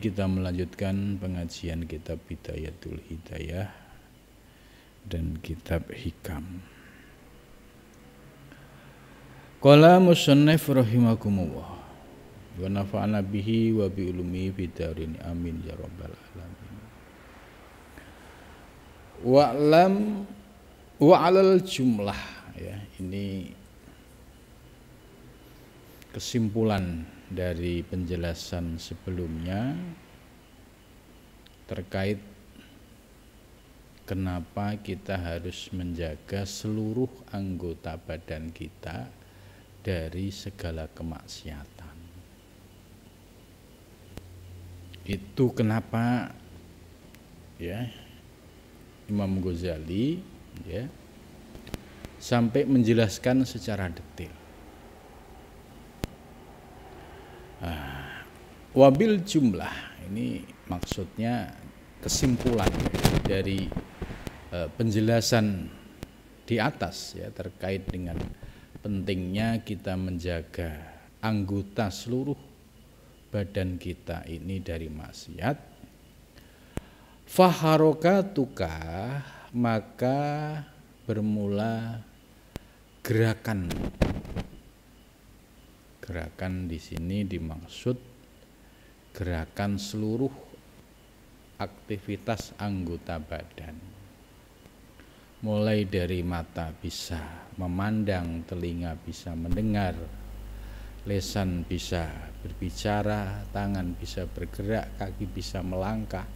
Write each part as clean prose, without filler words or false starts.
kita melanjutkan pengajian kitab Bidayatul Hidayah dan kitab Hikam. Qala musannif rahimakumullah wa nafa'ana bihi wa bi ulumi bidarin amin ya rabbal alamin. Wa'lam wa 'alal jumlah, ya, ini kesimpulan dari penjelasan sebelumnya terkait kenapa kita harus menjaga seluruh anggota badan kita dari segala kemaksiatan. Itu kenapa, ya, Imam Ghazali, ya, sampai menjelaskan secara detail. Wabil jumlah, ini maksudnya kesimpulan dari penjelasan di atas, ya, terkait dengan pentingnya kita menjaga anggota seluruh badan kita ini dari maksiat. Faharokatuka, maka bermula gerakan. Gerakan di sini dimaksud gerakan seluruh aktivitas anggota badan. Mulai dari mata bisa memandang, telinga bisa mendengar, lisan bisa berbicara, tangan bisa bergerak, kaki bisa melangkah.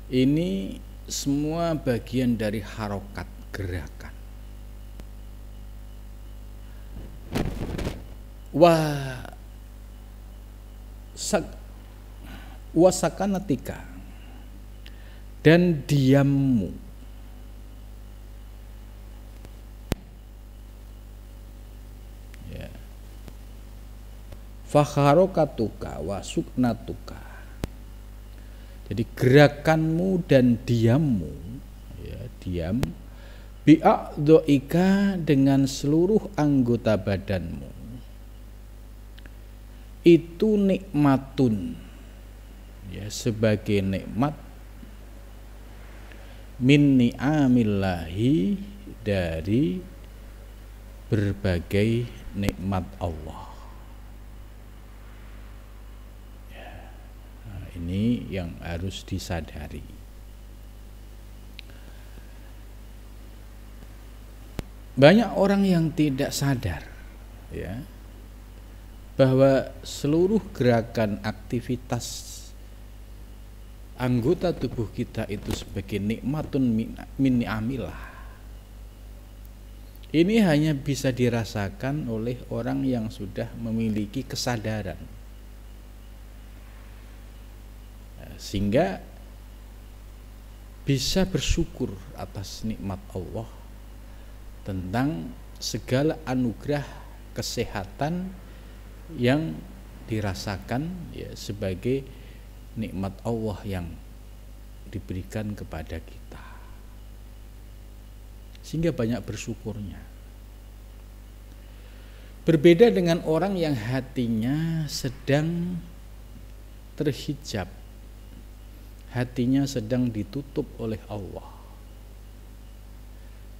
Ini semua bagian dari harokat, gerakan. Wasakanatika, dan diammu. Ya. Fakharokatuka wasuknatuka. Jadi gerakanmu dan diammu, ya, diam, bi'a'dho'ika, dengan seluruh anggota badanmu, itu nikmatun, ya, sebagai nikmat, min ni'amillahi, dari berbagai nikmat Allah. Ya, nah, ini yang harus disadari. Banyak orang yang tidak sadar, ya, bahwa seluruh gerakan aktivitas anggota tubuh kita itu sebagai nikmatun min ni'amillah. Ini hanya bisa dirasakan oleh orang yang sudah memiliki kesadaran, sehingga bisa bersyukur atas nikmat Allah tentang segala anugerah kesehatan yang dirasakan, ya, sebagai nikmat Allah yang diberikan kepada kita, sehingga banyak bersyukurnya. Berbeda dengan orang yang hatinya sedang terhijab, hatinya sedang ditutup oleh Allah,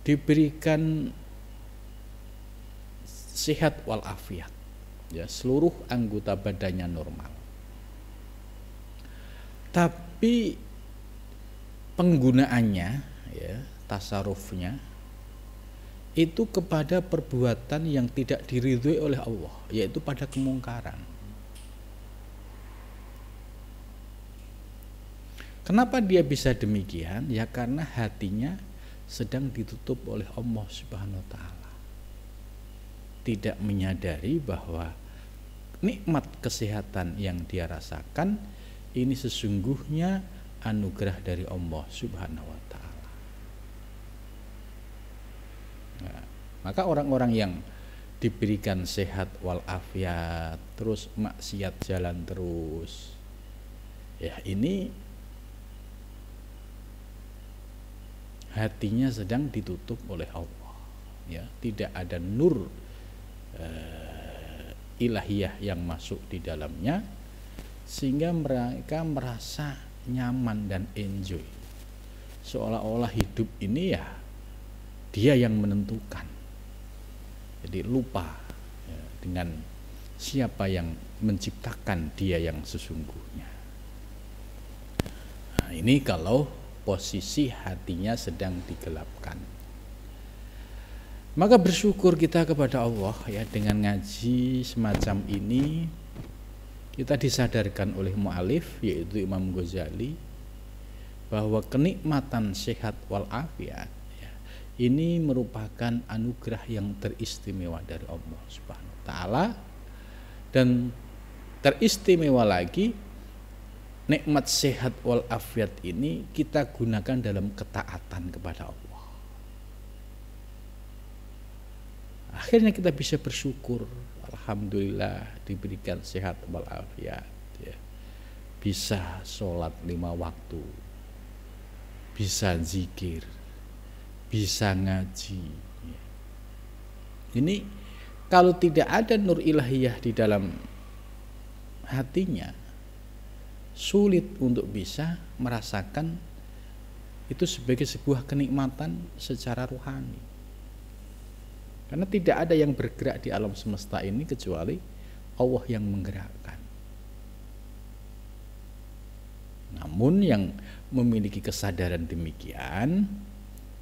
diberikan sehat walafiat, ya, seluruh anggota badannya normal, tapi penggunaannya, ya, tasarufnya itu kepada perbuatan yang tidak diridhoi oleh Allah, yaitu pada kemungkaran. Kenapa dia bisa demikian? Ya, karena hatinya sedang ditutup oleh Allah Subhanahu wa ta'ala, tidak menyadari bahwa nikmat kesehatan yang dia rasakan ini sesungguhnya anugerah dari Allah Subhanahu wa ta'ala. Nah, maka orang-orang yang diberikan sehat walafiat terus maksiat jalan terus, ya, ini hatinya sedang ditutup oleh Allah, ya, tidak ada nur ilahiyah yang masuk di dalamnya, sehingga mereka merasa nyaman dan enjoy, seolah-olah hidup ini ya dia yang menentukan. Jadi lupa ya, dengan siapa yang menciptakan dia yang sesungguhnya. Nah, ini kalau posisi hatinya sedang digelapkan. Maka bersyukur kita kepada Allah ya, dengan ngaji semacam ini kita disadarkan oleh mu'alif yaitu Imam Ghazali bahwa kenikmatan sehat walafiat ya, ini merupakan anugerah yang teristimewa dari Allah Subhanahu wa taala, dan teristimewa lagi nikmat sehat walafiat ini kita gunakan dalam ketaatan kepada Allah. Akhirnya kita bisa bersyukur, alhamdulillah diberikan sehat walafiat ya. Bisa sholat 5 waktu, bisa zikir, bisa ngaji ya. Ini kalau tidak ada nur ilahiyah di dalam hatinya, sulit untuk bisa merasakan itu sebagai sebuah kenikmatan secara rohani. Karena tidak ada yang bergerak di alam semesta ini kecuali Allah yang menggerakkan. Namun yang memiliki kesadaran demikian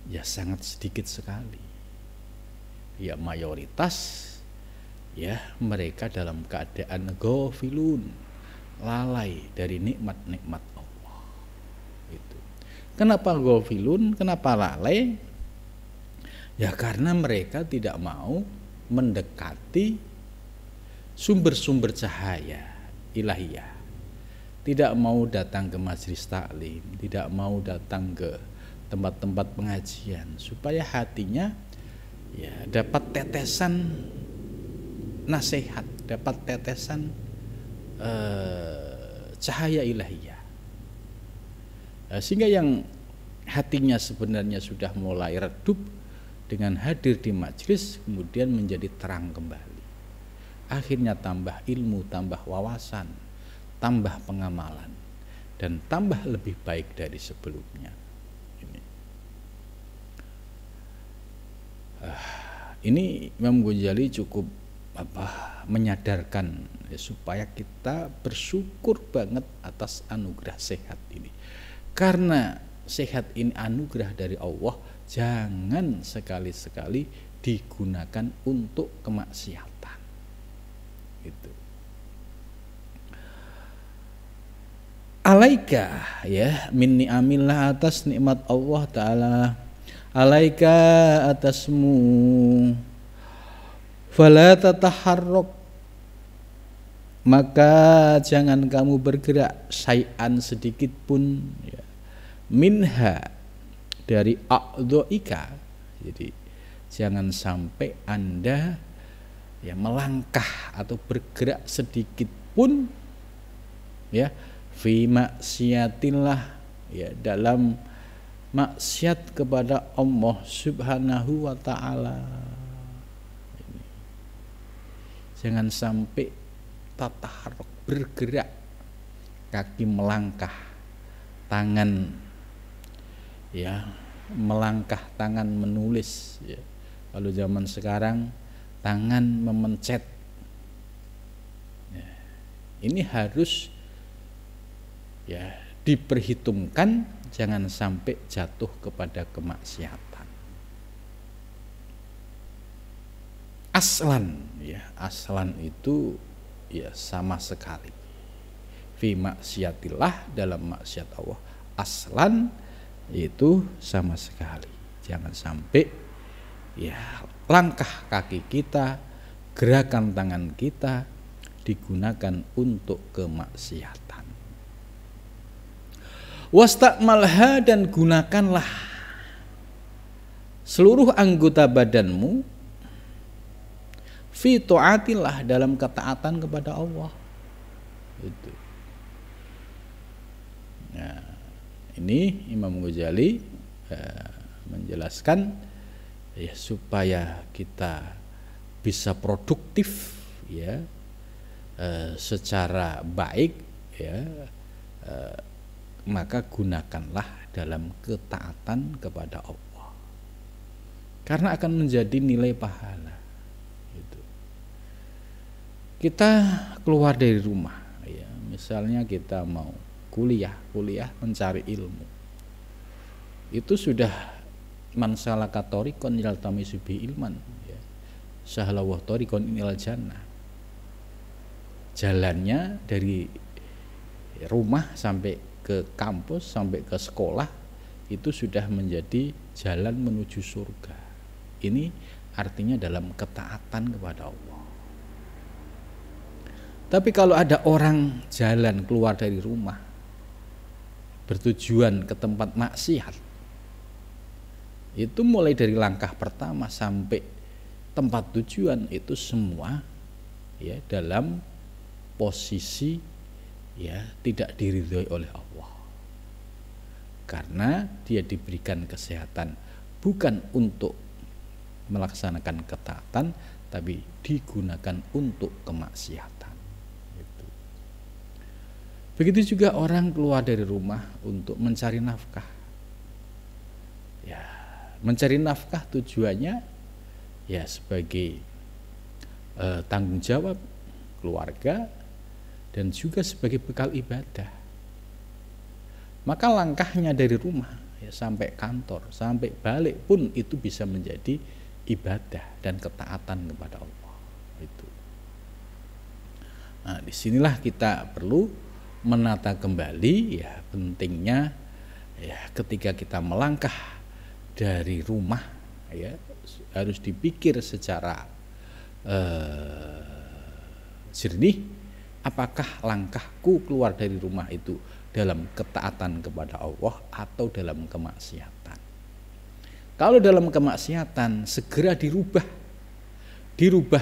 ya sangat sedikit sekali. Ya mayoritas ya mereka dalam keadaan ghafilun, lalai dari nikmat-nikmat Allah. Itu. Kenapa ghafilun? Kenapa lalai? Ya karena mereka tidak mau mendekati sumber-sumber cahaya ilahiyah. Tidak mau datang ke majelis taklim, tidak mau datang ke tempat-tempat pengajian supaya hatinya ya dapat tetesan nasihat, dapat tetesan cahaya ilahiyah. Sehingga yang hatinya sebenarnya sudah mulai redup, dengan hadir di majelis kemudian menjadi terang kembali. Akhirnya tambah ilmu, tambah wawasan, tambah pengamalan, dan tambah lebih baik dari sebelumnya. Ini Imam Ghazali cukup menyadarkan ya, supaya kita bersyukur banget atas anugerah sehat ini. Karena sehat ini anugerah dari Allah, jangan sekali-sekali digunakan untuk kemaksiatan. Itu. Alaika ya min ni'amillah, atas nikmat Allah Ta'ala, alaika atasmu, fala tataharrak, maka jangan kamu bergerak syai'an sedikit pun ya, minha dari a'dha'ika. Jadi jangan sampai Anda ya melangkah atau bergerak sedikit pun ya fi maksiatillah ya, dalam maksiat kepada Allah Subhanahu wa taala. Jangan sampai tataharrak, bergerak, kaki melangkah, tangan ya melangkah, tangan menulis ya. Kalau zaman sekarang tangan memencet ya. Ini harus ya diperhitungkan, jangan sampai jatuh kepada kemaksiatan. Aslan ya, aslan itu ya sama sekali fi maksiatillah, dalam maksiat Allah, aslan itu sama sekali. Jangan sampai ya langkah kaki kita, gerakan tangan kita digunakan untuk kemaksiatan. Wastakmalha, dan gunakanlah seluruh anggota badanmu fi taatillah, dalam ketaatan kepada Allah. Itu. Nah, ini Imam Ghazali menjelaskan ya supaya kita bisa produktif ya secara baik ya, maka gunakanlah dalam ketaatan kepada Allah, karena akan menjadi nilai pahala. Gitu. Kita keluar dari rumah, ya, misalnya kita mau kuliah mencari ilmu, itu sudah man salaka thoriqan yaltamisu bihi ilman, ya, sahalallahu thoriqan ilal jannah. Jalannya dari rumah sampai ke kampus, sampai ke sekolah, itu sudah menjadi jalan menuju surga. Ini artinya dalam ketaatan kepada Allah. Tapi kalau ada orang jalan keluar dari rumah bertujuan ke tempat maksiat, itu mulai dari langkah pertama sampai tempat tujuan itu semua, ya, dalam posisi, ya, tidak diridhoi oleh Allah, karena dia diberikan kesehatan bukan untuk melaksanakan ketaatan, tapi digunakan untuk kemaksiatan. Gitu. Begitu juga orang keluar dari rumah untuk mencari nafkah. Ya, mencari nafkah tujuannya, ya, sebagai tanggung jawab keluarga dan juga sebagai bekal ibadah. Maka langkahnya dari rumah, ya, sampai kantor, sampai balik pun itu bisa menjadi ibadah dan ketaatan kepada Allah. Itu. Nah, disinilah kita perlu menata kembali, ya, pentingnya, ya, ketika kita melangkah dari rumah, ya, harus dipikir secara jernih, apakah langkahku keluar dari rumah itu dalam ketaatan kepada Allah atau dalam kemaksiatan. Kalau dalam kemaksiatan, segera dirubah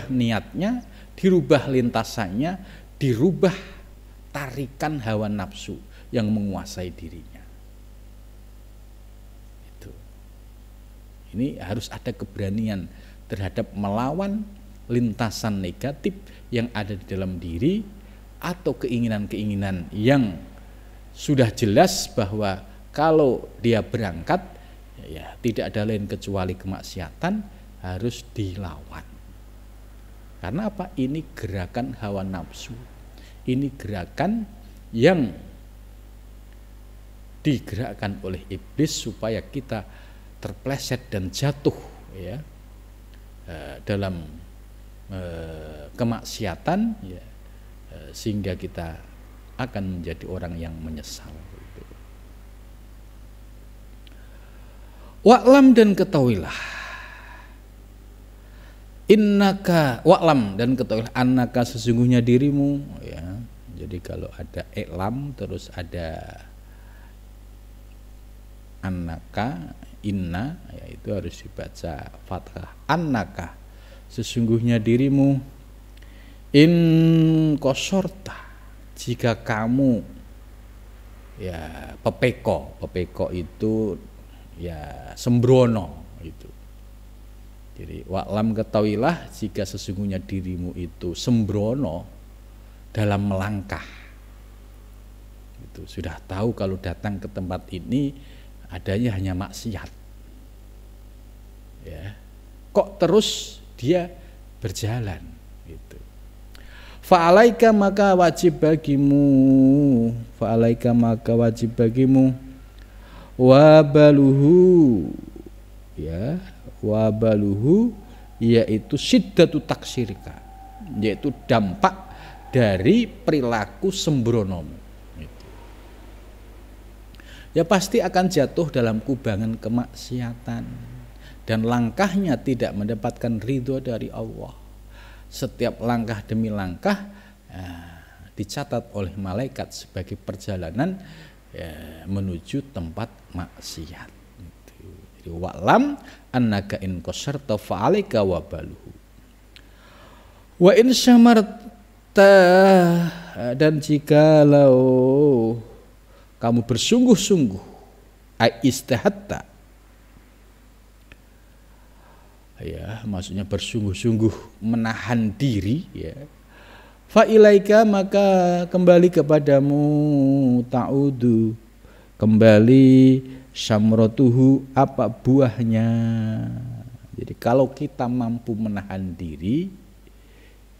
niatnya, dirubah lintasannya, dirubah tarikan hawa nafsu yang menguasai dirinya. Itu. Ini harus ada keberanian terhadap melawan lintasan negatif yang ada di dalam diri, atau keinginan-keinginan yang sudah jelas bahwa kalau dia berangkat, ya, tidak ada lain kecuali kemaksiatan, harus dilawan. Karena apa? Ini gerakan hawa nafsu. Ini gerakan yang digerakkan oleh iblis supaya kita terpleset dan jatuh, ya, dalam kemaksiatan, ya, sehingga kita akan menjadi orang yang menyesal. Wa'lam, dan ketahuilah, innaka, wa'lam, dan ketahuilah, annaka, sesungguhnya dirimu, ya. Jadi kalau ada i'lam terus ada annaka, inna, ya, itu harus dibaca fathah. Annaka, sesungguhnya dirimu, in kosorta, jika kamu, ya, pepeko itu, ya, sembrono itu. Jadi wa'lam, ketahuilah, jika sesungguhnya dirimu itu sembrono dalam melangkah. Itu sudah tahu kalau datang ke tempat ini adanya hanya maksiat. Ya. Kok terus dia berjalan gitu. Fa'alaika, maka wajib bagimu, wabaluhu, ya, wabaluhu, yaitu syiddatu taksirika, yaitu dampak dari perilaku sembronomu. Gitu. Ya, pasti akan jatuh dalam kubangan kemaksiatan dan langkahnya tidak mendapatkan ridho dari Allah. Setiap langkah demi langkah, dicatat oleh malaikat sebagai perjalanan, ya, menuju tempat maksiat. Jadi wa'lam annaka in qasarta fa'alaika wabaluhu wa in syamarta, dan jikalau kamu bersungguh-sungguh, istahatta, ya, maksudnya bersungguh-sungguh menahan diri, ya, Fa ilaika maka kembali kepadamu ta'udu, kembali syamratuhu apa buahnya. Jadi kalau kita mampu menahan diri,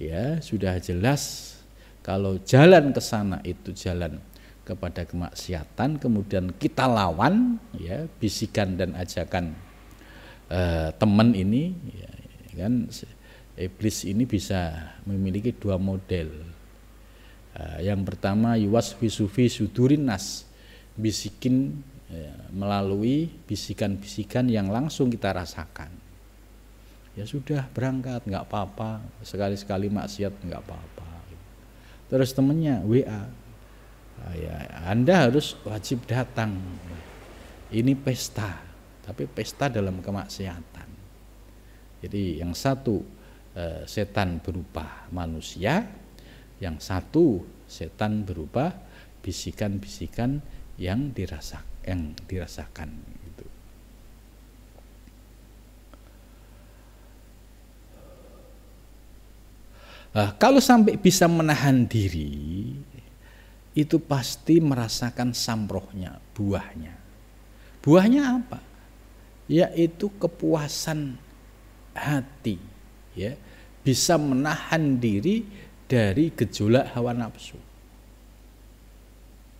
ya sudah jelas kalau jalan ke sana itu jalan kepada kemaksiatan, kemudian kita lawan, ya bisikan dan ajakan teman ini, ya, kan iblis ini bisa memiliki dua model. Yang pertama yuwaswisu fi sudurin nas, bisikin melalui bisikan-bisikan yang langsung kita rasakan. Ya sudah berangkat, nggak apa-apa, sekali-sekali maksiat nggak apa-apa. Terus temennya WA, ya Anda harus wajib datang. Ini pesta, tapi pesta dalam kemaksiatan. Jadi yang satu setan berupa manusia, yang satu setan berupa bisikan-bisikan yang dirasakan gitu. Kalau sampai bisa menahan diri, itu pasti merasakan samrohnya, buahnya. Buahnya apa? Yaitu kepuasan hati, ya, bisa menahan diri dari gejolak hawa nafsu.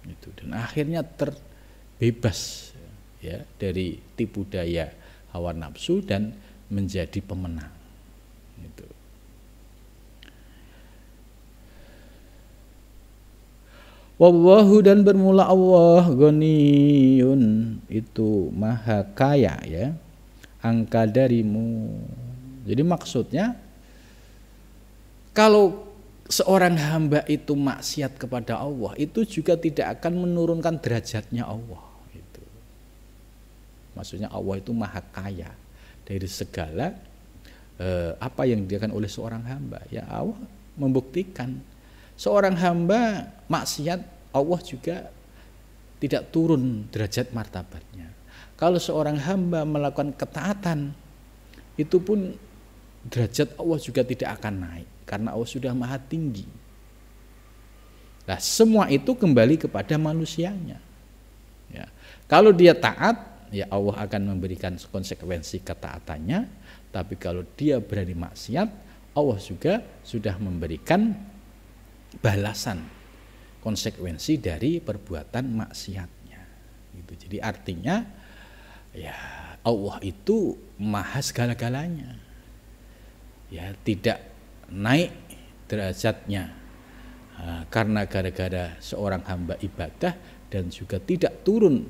Itu, dan akhirnya terbebas, ya, dari tipu daya hawa nafsu dan menjadi pemenang. Itu. Wallahu dan bermula Allah ghaniyun itu maha kaya, ya, angka darimu. Jadi maksudnya kalau seorang hamba itu maksiat kepada Allah, itu juga tidak akan menurunkan derajatnya Allah. Itu. Maksudnya Allah itu maha kaya dari segala apa yang dilakukan oleh seorang hamba. Ya Allah membuktikan seorang hamba maksiat, Allah juga tidak turun derajat martabatnya. Kalau seorang hamba melakukan ketaatan, itu pun derajat Allah juga tidak akan naik, karena Allah sudah maha tinggi. Nah, semua itu kembali kepada manusianya. Ya. Kalau dia taat, ya Allah akan memberikan konsekuensi ketaatannya. Tapi kalau dia berani maksiat, Allah juga sudah memberikan balasan konsekuensi dari perbuatan maksiatnya. Gitu. Jadi artinya, ya Allah itu maha segala-galanya. Ya, tidak naik derajatnya karena gara-gara seorang hamba ibadah, dan juga tidak turun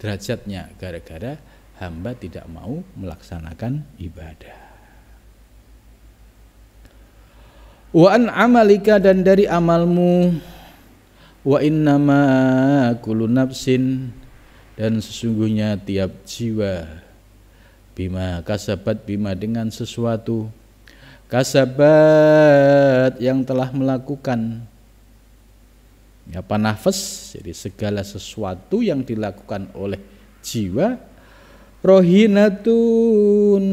derajatnya gara-gara hamba tidak mau melaksanakan ibadah. Wa an amalika dan dari amalmu, wa innama kullu nafsin dan sesungguhnya tiap jiwa, bima kasabat bima dengan sesuatu kasabat yang telah melakukan, apa nafas, jadi segala sesuatu yang dilakukan oleh jiwa, rohinatun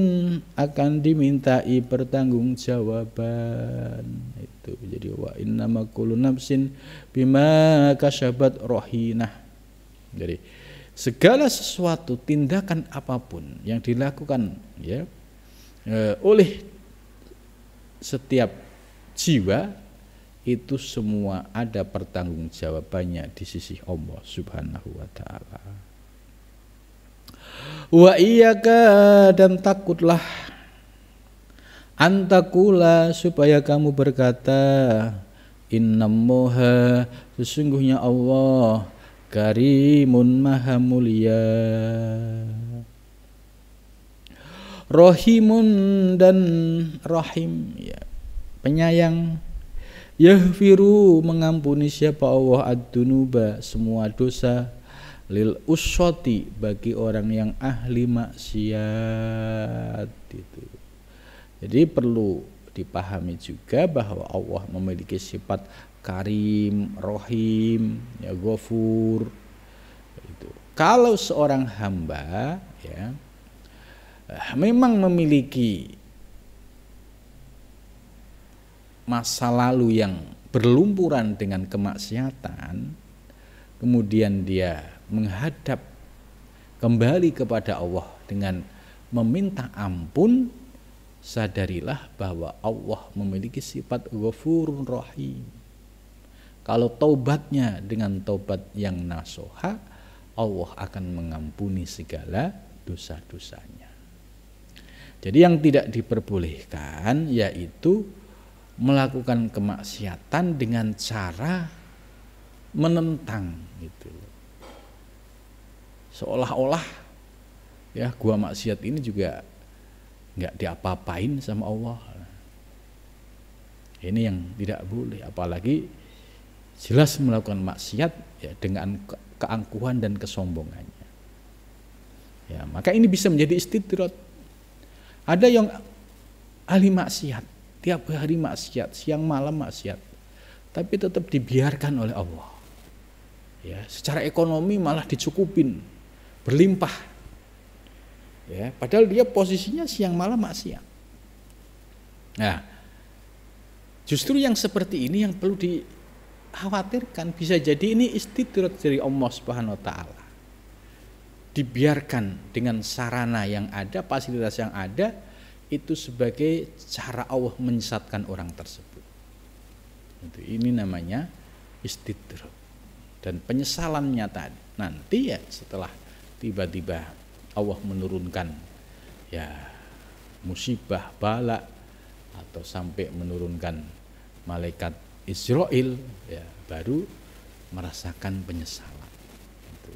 akan dimintai pertanggungjawaban. Itu jadi wa innama kullu nafsin bima kasabat rohinah. Jadi segala sesuatu, tindakan apapun yang dilakukan, ya, oleh setiap jiwa, itu semua ada pertanggungjawabannya di sisi Allah Subhanahu wa taala. Wa iyyaka dan takutlah, antakula supaya kamu berkata, innallaha sesungguhnya Allah karimun maha mulia, rohimun dan rahim, ya, penyayang, yahfiru mengampuni siapa Allah ad-dunuba semua dosa, lil uswati bagi orang yang ahli maksiat. Itu. Jadi perlu dipahami juga bahwa Allah memiliki sifat karim, rohim, ya, ghafur. Itu. Kalau seorang hamba, ya, memang memiliki masa lalu yang berlumpuran dengan kemaksiatan, kemudian dia menghadap kembali kepada Allah dengan meminta ampun, sadarilah bahwa Allah memiliki sifat Ghafurur Rahim. Kalau taubatnya dengan taubat yang nasuha, Allah akan mengampuni segala dosa-dosanya. Jadi yang tidak diperbolehkan yaitu melakukan kemaksiatan dengan cara menentang gitu. Seolah-olah ya gua maksiat ini juga nggak diapa-apain sama Allah. Ini yang tidak boleh, apalagi jelas melakukan maksiat ya dengan keangkuhan dan kesombongannya. Ya, maka ini bisa menjadi istidrat. Ada yang ahli maksiat, tiap hari maksiat, siang malam maksiat, tapi tetap dibiarkan oleh Allah. Ya, secara ekonomi malah dicukupin, berlimpah. Ya, padahal dia posisinya siang malam maksiat. Nah, justru yang seperti ini yang perlu dikhawatirkan, bisa jadi ini istidrat dari Allah Subhanahu wa taala. Dibiarkan dengan sarana yang ada, fasilitas yang ada, itu sebagai cara Allah menyesatkan orang tersebut. Ini namanya istidrat. Dan penyesalannya tadi nanti ya setelah tiba-tiba Allah menurunkan ya musibah, bala, atau sampai menurunkan malaikat Israel, ya baru merasakan penyesalan. Itu.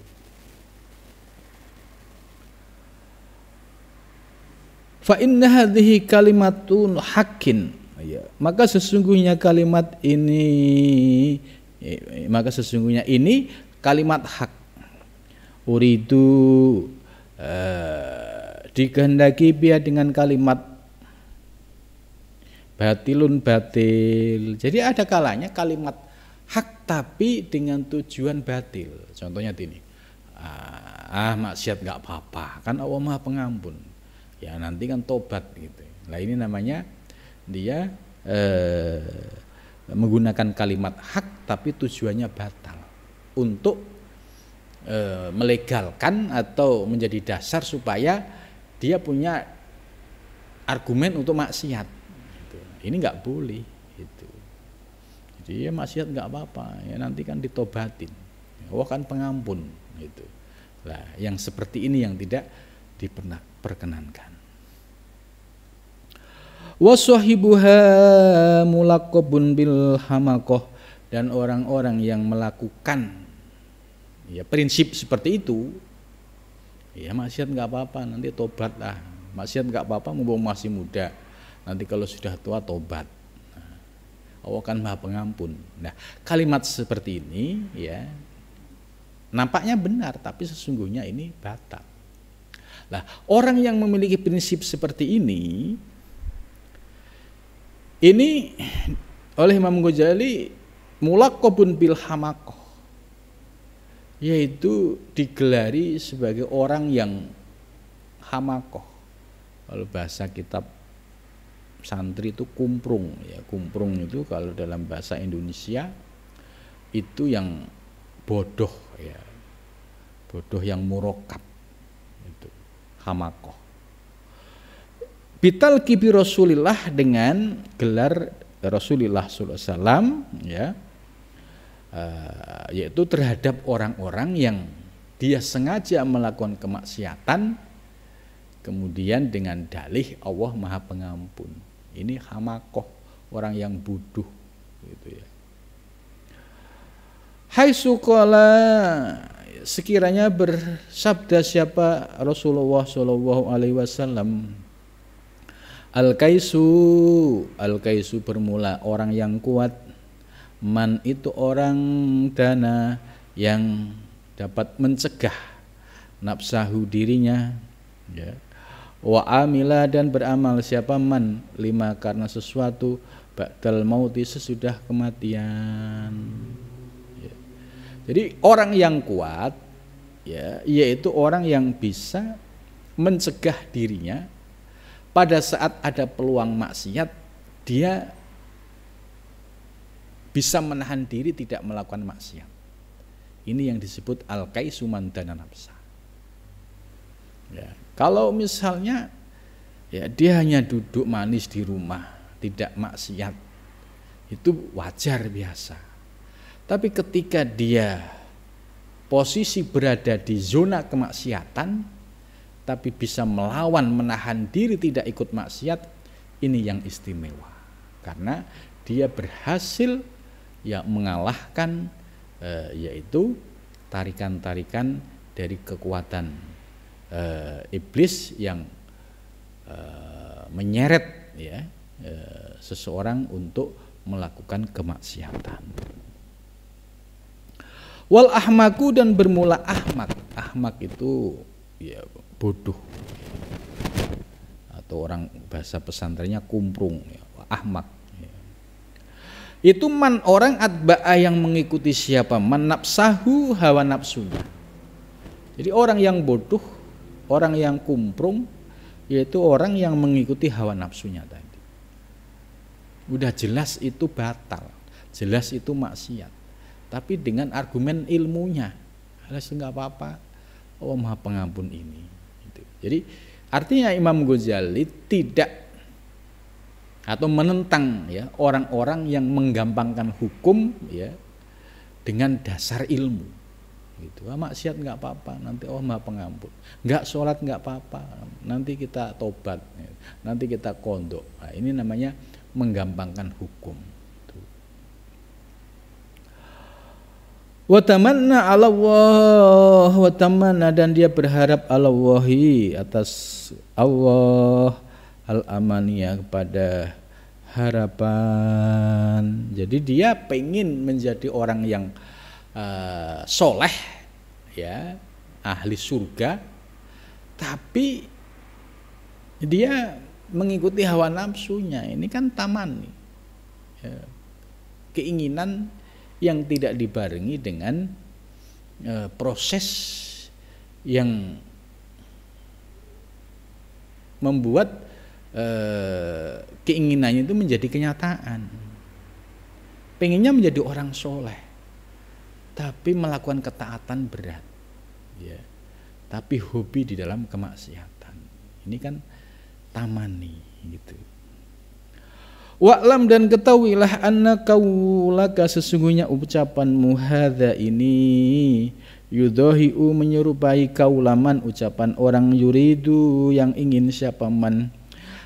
Fa inna hadhihi kalimatun haqqin, ya, maka sesungguhnya ini kalimat hak. Uridu dikehendaki biya dengan kalimat batilun batil. Jadi ada kalanya kalimat hak tapi dengan tujuan batil. Contohnya ini, maksiat nggak apa-apa, kan Allah Maha Pengampun. Ya nanti kan tobat gitu. Nah ini namanya dia menggunakan kalimat hak tapi tujuannya batal untuk melegalkan atau menjadi dasar supaya dia punya argumen untuk maksiat. Gitu. Ini nggak boleh. Gitu. Jadi ya maksiat nggak apa-apa, ya nanti kan ditobatin. Allah kan pengampun. Gitu. Nah, yang seperti ini yang tidak diperkenankan. Wasahibuha mulaqabun bil hamaqah, dan orang-orang yang melakukan ya prinsip seperti itu, ya maksiat nggak apa-apa, nanti tobat lah. Maksiat nggak apa-apa, mumpung masih muda. Nanti kalau sudah tua tobat. Nah, Allah kan Maha Pengampun. Nah, kalimat seperti ini ya nampaknya benar, tapi sesungguhnya ini batal. Nah, orang yang memiliki prinsip seperti ini oleh Imam Ghazali mulaqabun bil hamaqah, yaitu digelari sebagai orang yang hamakoh. Kalau bahasa kitab santri itu kumprung, ya kumprung itu kalau dalam bahasa Indonesia itu yang bodoh, ya bodoh yang murokab, itu hamakoh. Bital kibi Rasulillah, dengan gelar Rasulullah SAW, ya. Yaitu terhadap orang-orang yang dia sengaja melakukan kemaksiatan kemudian dengan dalih Allah Maha Pengampun. Ini hamakoh, orang yang bodoh gitu ya. Hai suqala, sekiranya bersabda siapa Rasulullah Shallallahu Alaihi Wasallam, al-kaisu bermula orang yang kuat, man itu orang dana yang dapat mencegah nafsahu dirinya, ya. Wa amila, dan beramal siapa man lima karena sesuatu ba'dal mauti sesudah kematian. Ya. Jadi orang yang kuat, ya, yaitu orang yang bisa mencegah dirinya pada saat ada peluang maksiat, dia bisa menahan diri tidak melakukan maksiat. Ini yang disebut al-qaisu man dana nafsa. Ya, kalau misalnya ya dia hanya duduk manis di rumah, tidak maksiat, itu wajar biasa. Tapi ketika dia posisi berada di zona kemaksiatan, tapi bisa melawan, menahan diri tidak ikut maksiat, ini yang istimewa. Karena dia berhasil ya mengalahkan yaitu tarikan-tarikan dari kekuatan iblis yang menyeret ya seseorang untuk melakukan kemaksiatan. Wal ahmaku, dan bermula ahmak. Ahmak itu ya bodoh, atau orang bahasa pesantrennya kumprung ya, ahmak. Itu man, orang atba'a yang mengikuti siapa? Man nafsahu, hawa nafsunya. Jadi orang yang bodoh, orang yang kumprung, yaitu orang yang mengikuti hawa nafsunya tadi. Udah jelas itu batal, jelas itu maksiat, tapi dengan argumen ilmunya, alas enggak apa-apa, Allah Maha Pengampun ini. Jadi artinya Imam Ghazali tidak atau menentang ya orang-orang yang menggampangkan hukum ya dengan dasar ilmu. Gitu. Maksiat nggak apa-apa, nanti Allah Maha Pengampun. Nggak sholat nggak apa-apa, nanti kita tobat, nanti kita kondok. Nah, ini namanya menggampangkan hukum. Wa tamanna 'ala Allah, wa tamanna, dan dia berharap 'ala Allahi, atas Allah, al-amaniyah, kepada harapan. Jadi dia pengen menjadi orang yang soleh ya, ahli surga, tapi dia mengikuti hawa nafsunya. Ini kan tamani ya, keinginan yang tidak dibarengi dengan proses yang membuat keinginannya itu menjadi kenyataan. Pengennya menjadi orang soleh, tapi melakukan ketaatan berat, ya. Tapi hobi di dalam kemaksiatan. Ini kan tamani, gitu. Wa'lam, dan ketahuilah anna qaulaka, sesungguhnya ucapanmu hadza ini yudhahi'u, menyerupai kaulaman, ucapan orang yuridu yang ingin siapa man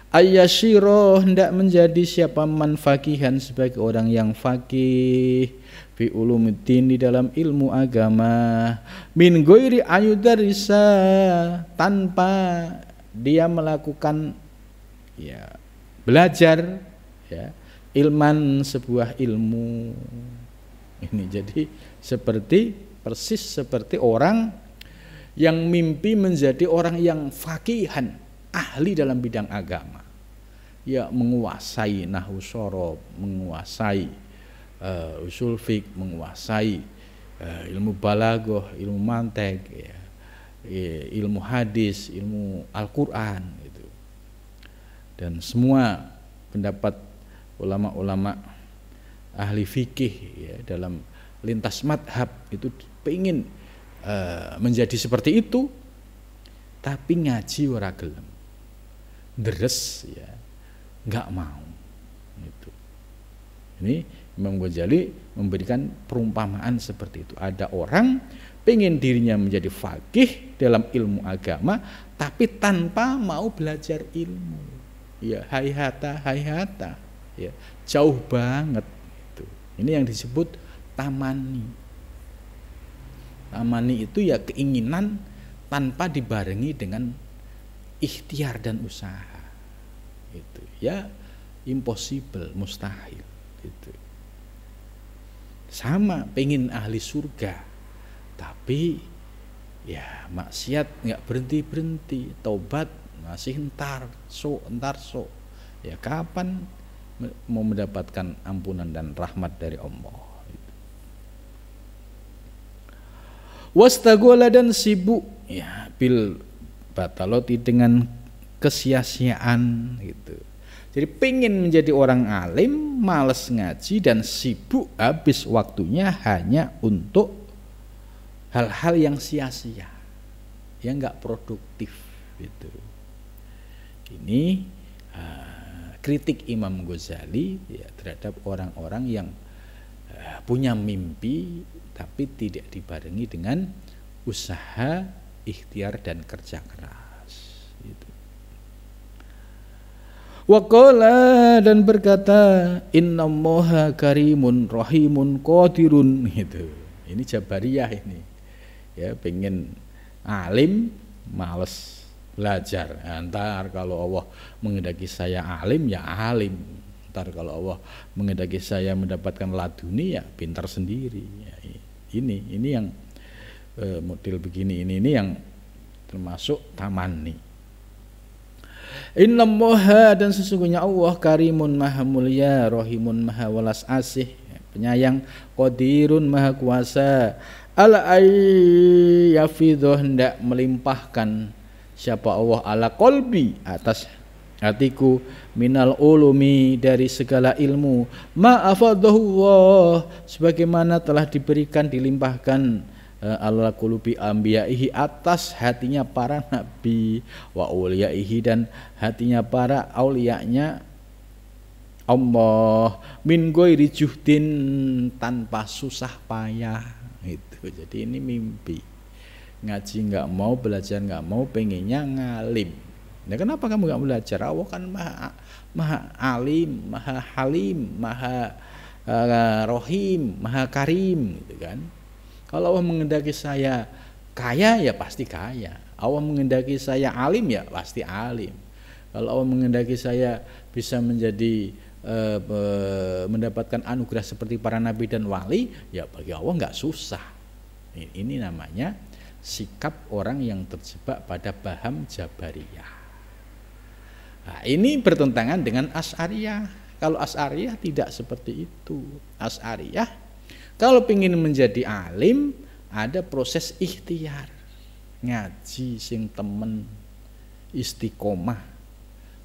ayyashiro, hendak menjadi siapa man faqihan, sebagai orang yang faqih fi ulumuddin, di dalam ilmu agama, min ghairi ayudarisa, tanpa dia melakukan ya belajar ya ilman, sebuah ilmu. Ini jadi persis seperti orang yang mimpi menjadi orang yang faqihan, ahli dalam bidang agama, ya menguasai nahwu shorob, menguasai usul fiqh, menguasai ilmu balaghah, ilmu mantek, ya, ilmu hadis, ilmu Al-Quran, gitu. Dan semua pendapat ulama-ulama ahli fikih ya, dalam lintas madhab itu pengen menjadi seperti itu, tapi ngaji ora gelem, deres ya, nggak mau. Gitu. Ini Imam Ghazali memberikan perumpamaan seperti itu. Ada orang pengen dirinya menjadi faqih dalam ilmu agama, tapi tanpa mau belajar ilmu. Ya, hayhata, ya, jauh banget. Gitu. Ini yang disebut tamani. Tamani itu ya keinginan tanpa dibarengi dengan ikhtiar dan usaha. Itu ya impossible, mustahil. Gitu. Sama pengen ahli surga, tapi ya maksiat nggak berhenti, taubat masih entar so. Ya kapan mau mendapatkan ampunan dan rahmat dari Allah? Wastagola, dan sibuk ya bil bataloti, dengan kesia-siaan, gitu. Jadi pengen menjadi orang alim, males ngaji dan sibuk habis waktunya hanya untuk hal-hal yang sia-sia, yang nggak produktif gitu. Ini kritik Imam Ghazali ya, terhadap orang-orang yang punya mimpi tapi tidak dibarengi dengan usaha, ikhtiar dan kerja keras gitu. Waqala dan berkata innallaha karimun rahimun qadirun gitu. Ini Jabariyah ini. Ya, pengen alim males belajar. Ntar kalau Allah menghendaki saya alim ya alim. Ntar kalau Allah menghendaki saya mendapatkan laduni ya pintar sendiri. Ya, ini yang model begini ini yang termasuk tamanni. Innallaha dan sesungguhnya Allah karimun maha mulia, rahimun maha welas asih, penyayang, qadirun maha kuasa, ala ayyafidhu hendak melimpahkan siapa Allah ala qalbi atas hatiku minal ulumi dari segala ilmu ma afadahullah sebagaimana telah diberikan dilimpahkan ala qulubi anbiya'ihi atas hatinya para nabi wa auliyaihi dan hatinya para aulianya Allah min ghairi juhdin tanpa susah payah itu. Jadi ini mimpi ngaji nggak mau, belajar nggak mau, pengennya ngalim. Nah, kenapa kamu nggak belajar? Allah kan maha alim, maha halim, maha rohim, maha karim gitu kan. Kalau Allah menghendaki saya kaya ya pasti kaya. Allah menghendaki saya alim ya pasti alim. Kalau Allah menghendaki saya bisa menjadi mendapatkan anugerah seperti para nabi dan wali, ya bagi Allah nggak susah. Ini namanya sikap orang yang terjebak pada paham Jabariyah. Nah, ini bertentangan dengan Asy'ariyah. Kalau Asy'ariyah tidak seperti itu. Asy'ariyah kalau ingin menjadi alim ada proses ikhtiar, ngaji sing temen, istiqomah,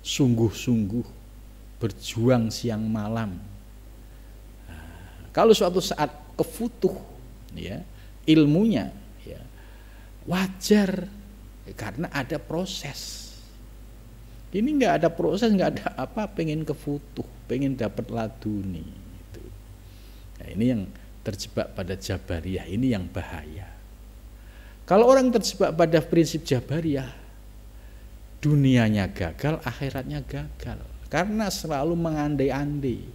sungguh-sungguh, berjuang siang malam. Nah, kalau suatu saat kefutuh ya ilmunya ya wajar karena ada proses. Ini nggak ada proses, nggak ada apa, pengen kefutuh, pengen dapat laduni gitu. Nah, ini yang terjebak pada Jabariyah, ini yang bahaya. Kalau orang terjebak pada prinsip Jabariyah, dunianya gagal, akhiratnya gagal, karena selalu mengandai-andai.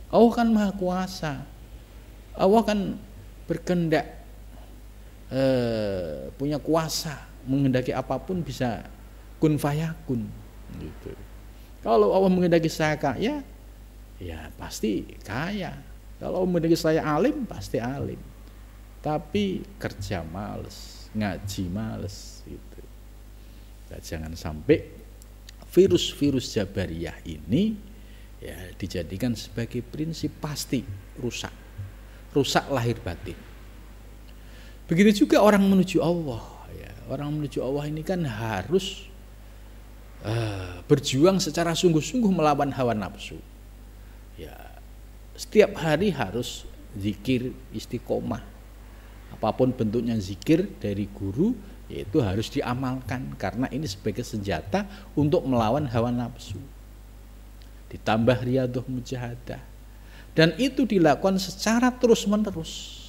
Allah kan maha kuasa, Allah kan berkehendak, punya kuasa, menghendaki apapun bisa kun fayakun gitu. Kalau Allah menghendaki saya kaya, ya pasti kaya. Kalau menghendaki saya alim pasti alim, tapi kerja males, ngaji males gitu. Nah, jangan sampai virus-virus Jabariyah ini ya dijadikan sebagai prinsip pasti rusak lahir batin. Begitu juga orang menuju Allah ya. Orang menuju Allah ini kan harus berjuang secara sungguh-sungguh melawan hawa nafsu ya. Setiap hari harus zikir istiqomah. Apapun bentuknya zikir dari guru yaitu harus diamalkan karena ini sebagai senjata untuk melawan hawa nafsu. Ditambah riyadhah mujahadah. Dan itu dilakukan secara terus-menerus.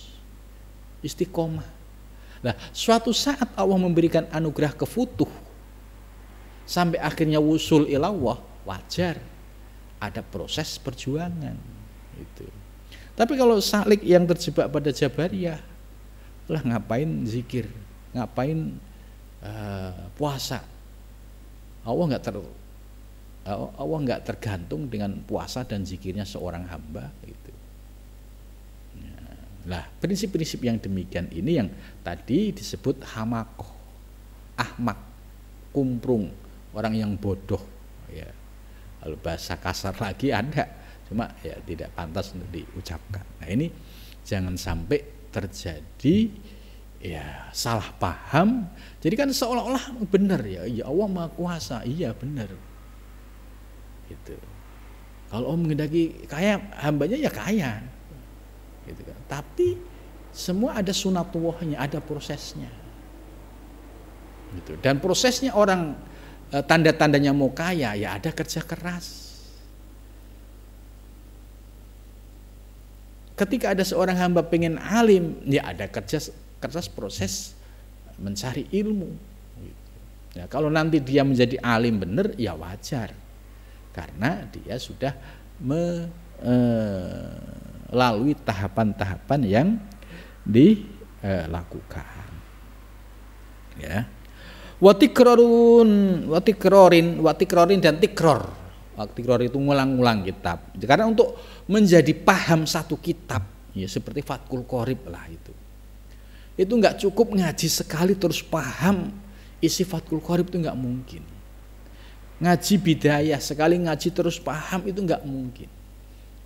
Istiqomah. Nah, suatu saat Allah memberikan anugerah kefutuh sampai akhirnya wusul ilallah, wajar ada proses perjuangan. Itu. Tapi kalau salik yang terjebak pada Jabariyah, lah ngapain zikir, ngapain puasa? Allah nggak tergantung dengan puasa dan zikirnya seorang hamba. Gitu. Nah, prinsip-prinsip yang demikian ini yang tadi disebut hamakoh, ahmak, kumprung, orang yang bodoh. Ya. Kalau bahasa kasar lagi ada. Cuma ya tidak pantas untuk diucapkan. Nah, ini jangan sampai terjadi ya salah paham. Jadi kan seolah-olah benar ya, ya Allah Maha Kuasa, iya benar. Gitu. Kalau Allah menghendaki kaya, hambanya ya kaya, gitu kan. Tapi semua ada sunatullahnya, ada prosesnya, gitu. Dan prosesnya orang tanda-tandanya mau kaya ya ada kerja keras. Ketika ada seorang hamba pengen alim, ya ada kerja keras proses mencari ilmu. Ya, kalau nanti dia menjadi alim benar, ya wajar, karena dia sudah melalui tahapan-tahapan yang dilakukan. Ya. Watikrorin dan tikror. Tikror itu ngulang-ngulang kitab. Karena untuk menjadi paham satu kitab, ya seperti Fathul Qorib lah itu nggak cukup ngaji sekali terus paham isi Fathul Qorib, itu nggak mungkin. Ngaji bidayah sekali ngaji terus paham, itu nggak mungkin.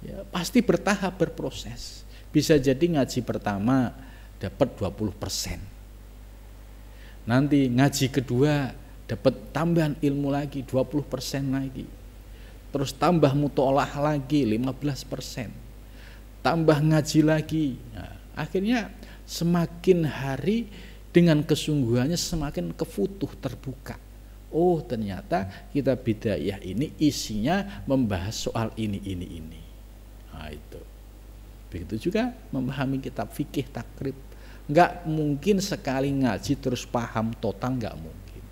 Ya, pasti bertahap, berproses. Bisa jadi ngaji pertama dapat 20%. Nanti ngaji kedua dapat tambahan ilmu lagi 20% lagi. Terus tambah mutolaah lagi 15%. Tambah ngaji lagi. Nah, akhirnya semakin hari dengan kesungguhannya semakin kefutuh, terbuka. Oh, ternyata kitab bidayah ini isinya membahas soal ini. Nah, itu. Begitu juga memahami kitab fikih takrib. Enggak mungkin sekali ngaji terus paham total, enggak mungkin.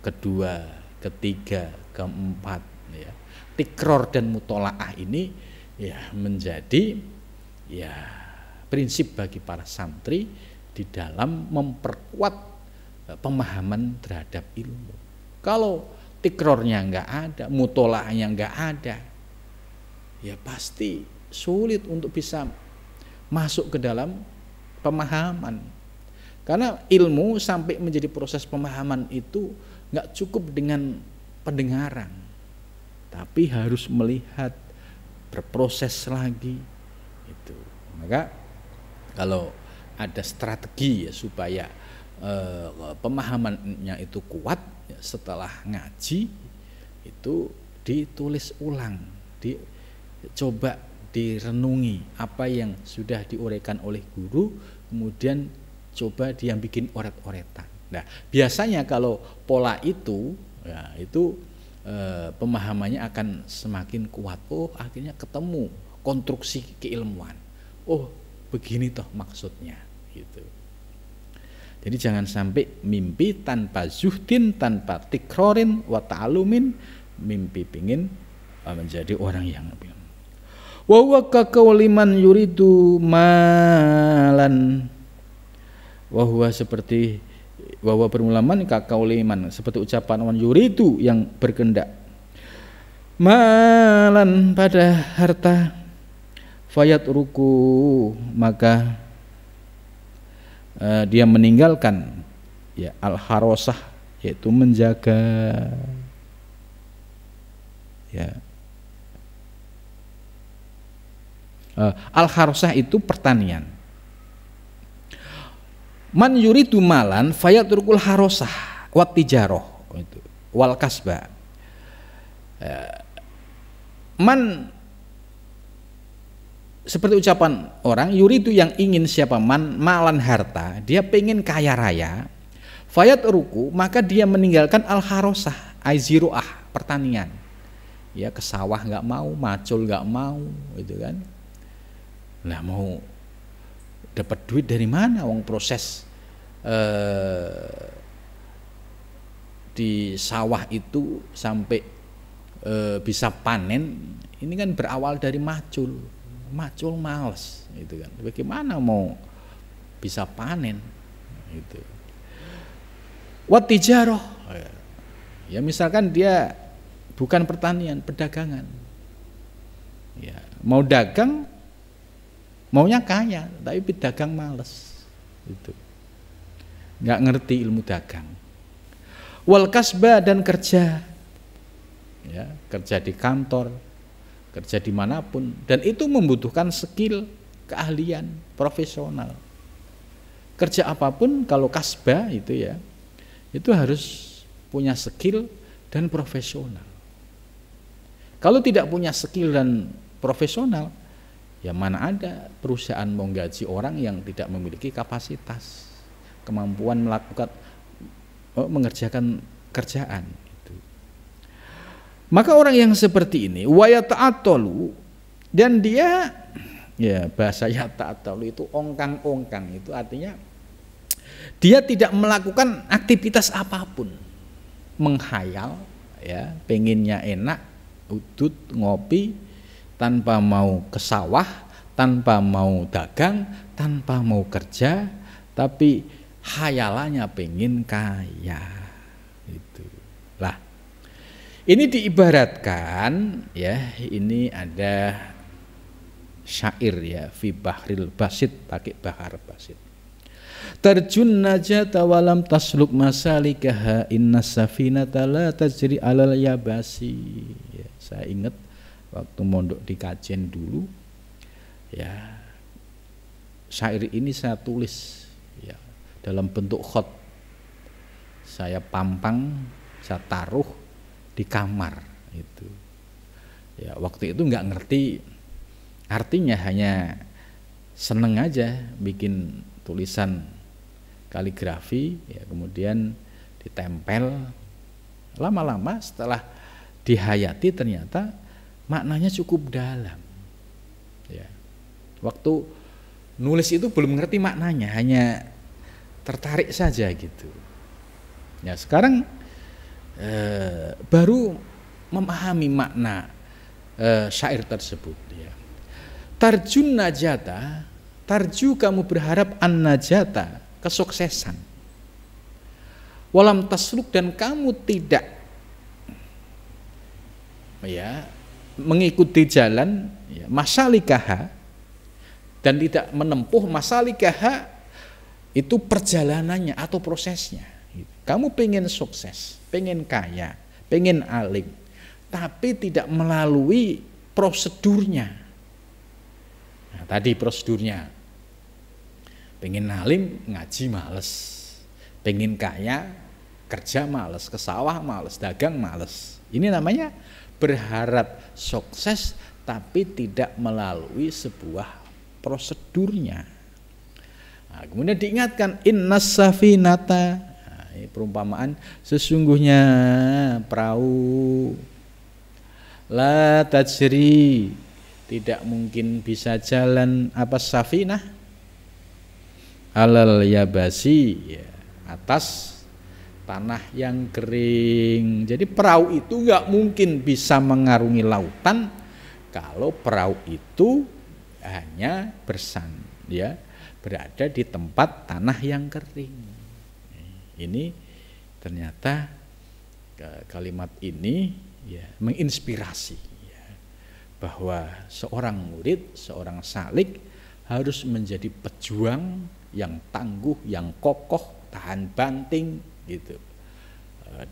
Kedua, ketiga, keempat, ya. Tikror dan mutolaah ini ya menjadi ya prinsip bagi para santri di dalam memperkuat pemahaman terhadap ilmu. Kalau tikrornya enggak ada, mutolaahnya enggak ada, ya pasti sulit untuk bisa masuk ke dalam pemahaman. Karena ilmu sampai menjadi proses pemahaman itu nggak cukup dengan pendengaran, tapi harus melihat, berproses lagi itu. Maka kalau ada strategi ya supaya pemahamannya itu kuat, ya setelah ngaji itu ditulis ulang, coba direnungi apa yang sudah diuraikan oleh guru, kemudian coba dia bikin oret-oretan. Nah, biasanya kalau pola itu, ya itu pemahamannya akan semakin kuat. Oh, akhirnya ketemu konstruksi keilmuan. Oh, begini toh maksudnya, gitu. Jadi jangan sampai mimpi tanpa zuhdin, tanpa tikrorin, wa ta'alumin, mimpi pingin menjadi orang yang wa huwa kaqauliman yuridu malan, wa huwa seperti wa huwa bermulaman kaqauliman seperti ucapan man yuridu yang berkehendak malan pada harta, fayat ruku maka dia meninggalkan ya al-harosah, yaitu menjaga ya. Al-harosah itu pertanian. Man yuridu malan fayatrukul harosah wat tijaroh itu wal kasba. Man seperti ucapan orang yuridu yang ingin siapa man malan harta, dia pengen kaya raya, fayatruku maka dia meninggalkan al-harosah aiziruah pertanian. Ya ke sawah nggak mau, macul nggak mau, gitu kan. Lah mau dapat duit dari mana? Wong proses di sawah itu sampai bisa panen, ini kan berawal dari macul males, gitu kan. Bagaimana mau bisa panen? Gitu. Wat tijaroh, ya misalkan dia bukan pertanian, perdagangan, ya mau dagang. Maunya kaya, tapi pedagang males, itu nggak ngerti ilmu dagang. Wal kasba dan kerja, ya kerja di kantor, kerja dimanapun, dan itu membutuhkan skill, keahlian, profesional. Kerja apapun kalau kasba itu ya, itu harus punya skill dan profesional. Kalau tidak punya skill dan profesional, ya mana ada perusahaan mau gaji orang yang tidak memiliki kapasitas, kemampuan mengerjakan kerjaan itu. Maka orang yang seperti ini wayata'attalu, dan dia, ya bahasa yata'attalu itu ongkang-ongkang, itu artinya dia tidak melakukan aktivitas apapun, menghayal, ya pengennya enak, udut ngopi, tanpa mau ke sawah, tanpa mau dagang, tanpa mau kerja, tapi hayalannya pengen kaya. Itu lah. Ini diibaratkan, ya ini ada syair, ya fi bahril basit, pakai bahar basit. Tarjun najata walam tasluk masalikaha inna safinata la tajri alal yabasi. Ya, saya ingat waktu mondok di Kajen dulu, ya syair ini saya tulis, ya dalam bentuk khot, saya pampang, saya taruh di kamar itu. Ya waktu itu nggak ngerti artinya, hanya seneng aja bikin tulisan kaligrafi, ya kemudian ditempel. Lama-lama setelah dihayati ternyata maknanya cukup dalam. Ya. Waktu nulis itu belum ngerti maknanya, hanya tertarik saja gitu. Ya sekarang baru memahami makna syair tersebut. Ya. Tarjun najata, tarju kamu berharap an najata, kesuksesan. Walam tasluk, dan kamu tidak, ya mengikuti jalan, ya, masalikaha, dan tidak menempuh masalikaha itu perjalanannya atau prosesnya. Kamu pengen sukses, pengen kaya, pengen alim, tapi tidak melalui prosedurnya. Nah, tadi prosedurnya, pengen alim ngaji males, pengen kaya kerja males, ke sawah males, dagang males. Ini namanya berharap sukses tapi tidak melalui sebuah prosedurnya. Nah, kemudian diingatkan innas safinata, nah, ini perumpamaan, sesungguhnya perahu la tajri, tidak mungkin bisa jalan apa safinah alal yabasi, ya, atas tanah yang kering. Jadi perahu itu nggak mungkin bisa mengarungi lautan kalau perahu itu hanya berada di tempat tanah yang kering. Ini ternyata kalimat ini, ya, menginspirasi, ya, bahwa seorang murid, seorang salik harus menjadi pejuang yang tangguh, yang kokoh, tahan banting gitu,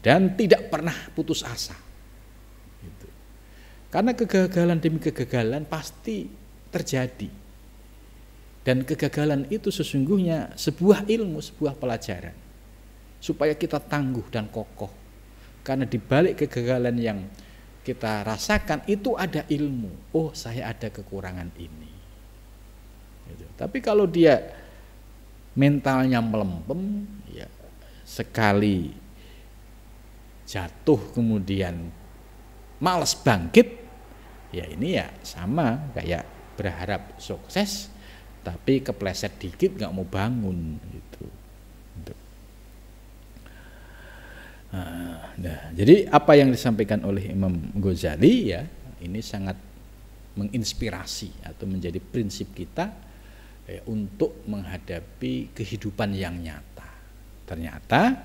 dan tidak pernah putus asa gitu. Karena kegagalan demi kegagalan pasti terjadi, dan kegagalan itu sesungguhnya sebuah ilmu, sebuah pelajaran supaya kita tangguh dan kokoh. Karena di balik kegagalan yang kita rasakan itu ada ilmu. Oh, saya ada kekurangan ini gitu. Tapi kalau dia mentalnya melempem, ya sekali jatuh kemudian malas bangkit, ya ini ya sama kayak berharap sukses tapi kepleset dikit nggak mau bangun gitu. Nah, jadi apa yang disampaikan oleh Imam Ghazali, ya ini sangat menginspirasi atau menjadi prinsip kita, ya, untuk menghadapi kehidupan yang nyata. Ternyata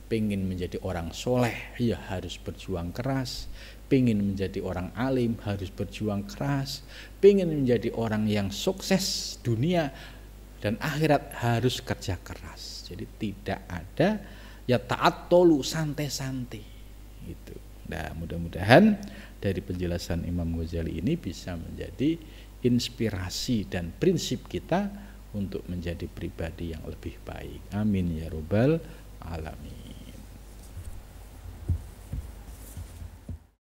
pengen menjadi orang soleh, ya harus berjuang keras. Pengen menjadi orang alim harus berjuang keras. Pengen menjadi orang yang sukses dunia dan akhirat harus kerja keras. Jadi tidak ada ya taat tolu santai-santai gitu. Nah, mudah-mudahan dari penjelasan Imam Ghazali ini bisa menjadi inspirasi dan prinsip kita untuk menjadi pribadi yang lebih baik. Amin ya rabbal alamin.